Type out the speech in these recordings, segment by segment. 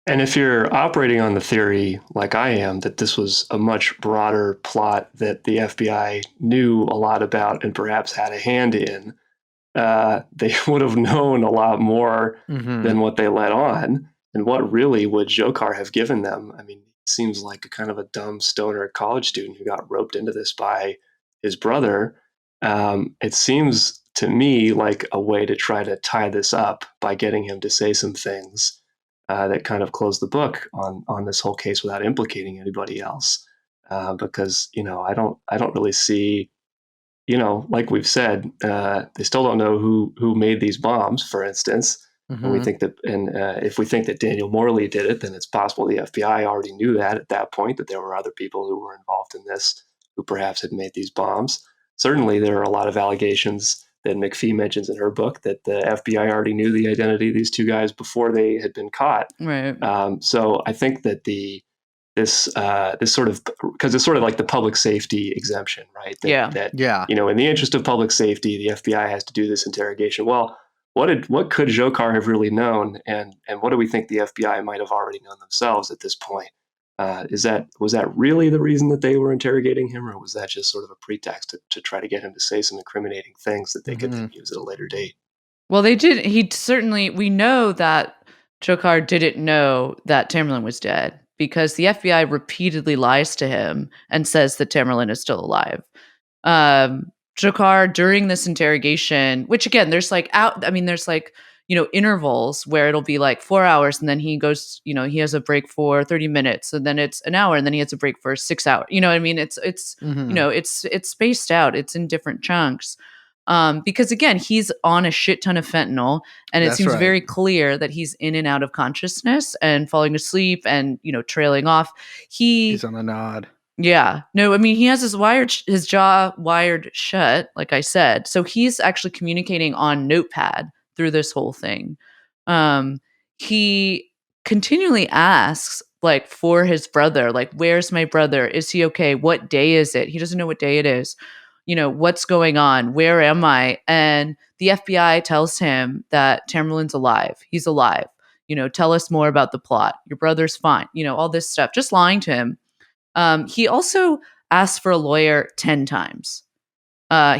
And if you're operating on the theory, like I am, that this was a much broader plot that the FBI knew a lot about and perhaps had a hand in, they would have known a lot more than what they let on. And what really would Dzhokhar have given them? I mean, he seems like a kind of a dumb stoner college student who got roped into this by his brother. It seems to me like a way to try to tie this up by getting him to say some things that kind of close the book on this whole case without implicating anybody else. Because I don't really see, like we've said, they still don't know who made these bombs, for instance. And we think that, if we think that Daniel Morley did it, then it's possible the FBI already knew that at that point, that there were other people who were involved in this who perhaps had made these bombs. Certainly, there are a lot of allegations that McPhee mentions in her book that the FBI already knew the identity of these two guys before they had been caught. Right. So I think that this sort of, because it's sort of like the public safety exemption, right? That, in the interest of public safety, the FBI has to do this interrogation. Well, what could Dzhokhar have really known, and what do we think the FBI might have already known themselves at this point? Was that really the reason that they were interrogating him, or was that just sort of a pretext to try to get him to say some incriminating things that they could then use at a later date? Well, they did. We know that Dzhokhar didn't know that Tamerlan was dead because the FBI repeatedly lies to him and says that Tamerlan is still alive. Dzhokhar, during this interrogation, which again, there's intervals where it'll be like 4 hours and then he goes, he has a break for 30 minutes and then it's an hour and then he has a break for 6 hours. You know what I mean? It's spaced out. It's in different chunks. Because again, he's on a shit ton of fentanyl and it seems very clear that he's in and out of consciousness and falling asleep and, trailing off. He's on a nod. Yeah. No, I mean, he has his jaw wired shut, like I said. So he's actually communicating on Notepad through this whole thing. He continually asks, for his brother, where's my brother? Is he okay? What day is it? He doesn't know what day it is. What's going on? Where am I? And the FBI tells him that Tamerlan's alive. He's alive. Tell us more about the plot. Your brother's fine. All this stuff. Just lying to him. He also asks for a lawyer 10 times.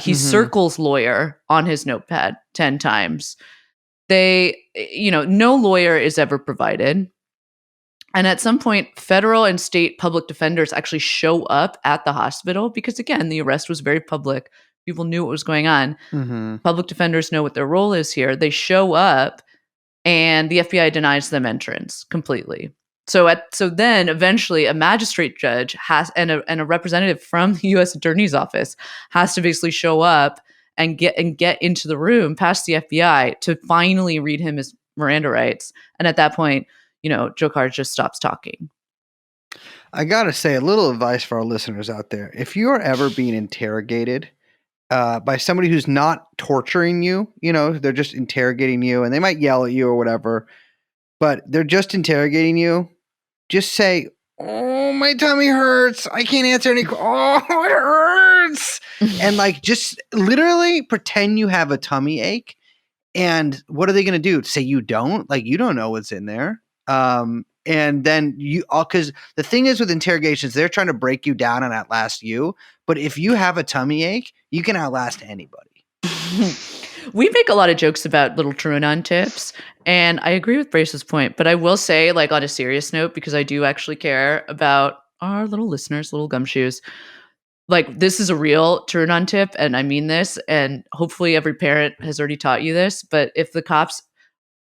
He circles lawyer on his notepad 10 times. No lawyer is ever provided. And at some point, federal and state public defenders actually show up at the hospital because, again, the arrest was very public. People knew what was going on. Public defenders know what their role is here. They show up and the FBI denies them entrance completely. So then eventually a magistrate judge and a representative from the U.S. Attorney's Office has to basically show up and get into the room past the FBI to finally read him his Miranda rights. And at that point, Dzhokhar just stops talking. I gotta say, a little advice for our listeners out there: if you are ever being interrogated by somebody who's not torturing you, they're just interrogating you, and they might yell at you or whatever, but they're just interrogating you. Just say, "Oh, my tummy hurts. I can't answer any. Oh, it hurts." And just literally pretend you have a tummy ache. And what are they going to do? Say you don't? You don't know what's in there. And then because the thing is with interrogations, they're trying to break you down and outlast you. But if you have a tummy ache, you can outlast anybody. We make a lot of jokes about little TrueAnon tips, and I agree with Brace's point, but I will say, on a serious note, because I do actually care about our little listeners, little gumshoes, this is a real TrueAnon tip, and I mean this, and hopefully every parent has already taught you this, but if the cops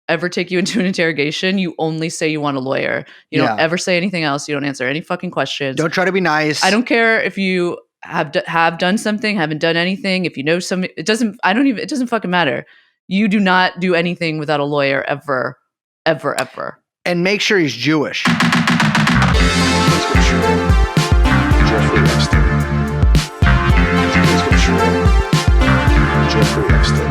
ever take you into an interrogation, you only say you want a lawyer. You don't ever say anything else. You don't answer any fucking questions. Don't try to be nice. I don't care if you have done something, haven't done anything. If you know something, it doesn't fucking matter. You do not do anything without a lawyer ever, ever, ever. And make sure he's Jewish. Jeffrey Epstein.